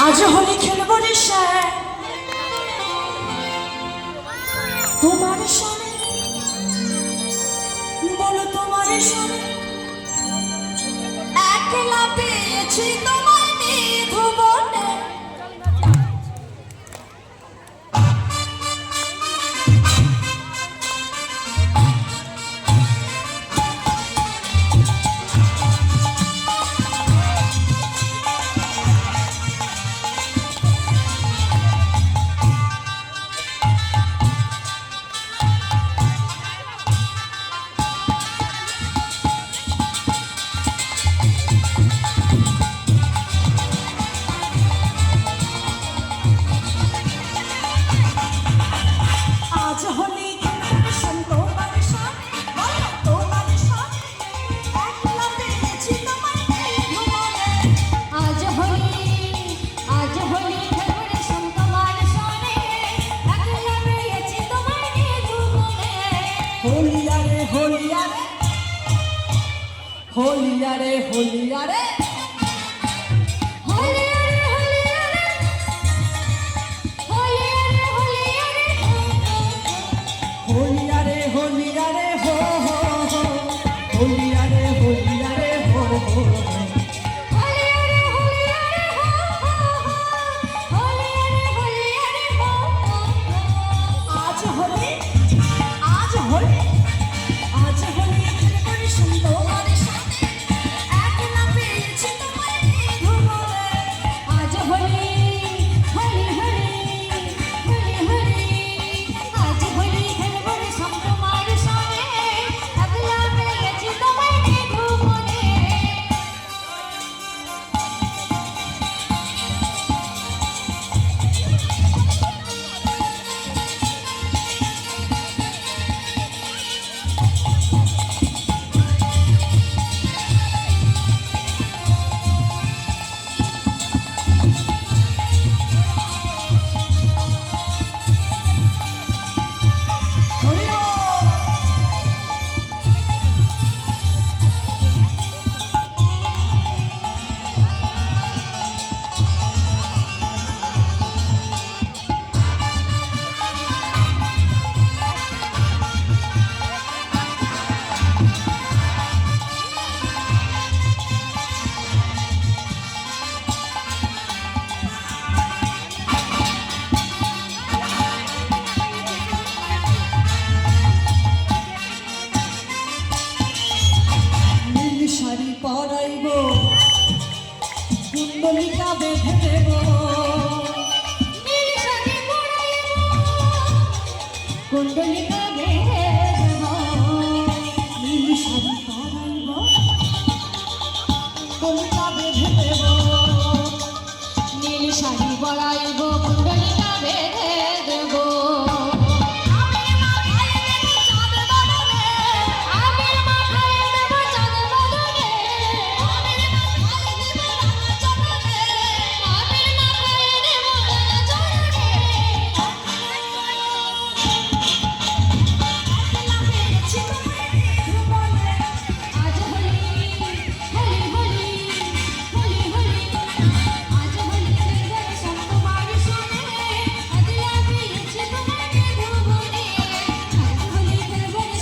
আজ হোলি খেলবো রে স্যার তোমার সামনে, বলো তোমার সামনে একলা পেয়েছি তোমায় নিধুবনে। আজ হোলি খেলবো তোমার সামনে, বলো তোমার সামনে একলা পেয়েছি তোমায় নিধুবনে। আজ হোলি খেলবো রে শোন তোমার সামনে, একলা পেয়েছি তোমায় নিধুবনে। হোলিয়ারে হোলিয়ারে হোলিয়ারে হোলিয়ারে হোলি আরে হোলি আরে হোলি আরে হোলি আরে হোলিয়ারে হোলিয়ারে হো হো হো হোলিয়ারে হোলিয়ারে হো হো হো। হোলি আরে হোলি আরে হোলি আরে হোলি আরে আজ হোলি আজ হোলি আজ হোলি খেলবো রে শোন তোমার সামনে একলা পেয়েছি তোমায় নিধুবনে। আজ হোলি হোলি হোলি হোলি হোলি আজ হোলি খেলবো রে শোন তোমার সামনে, একলা পেয়েছি তোমায় নিধুবনে। নীল শাড়ি পরাইব কুণ্ডলিকা বেঁধে দেব নীল শাড়ি পরাইব কুণ্ডলিকা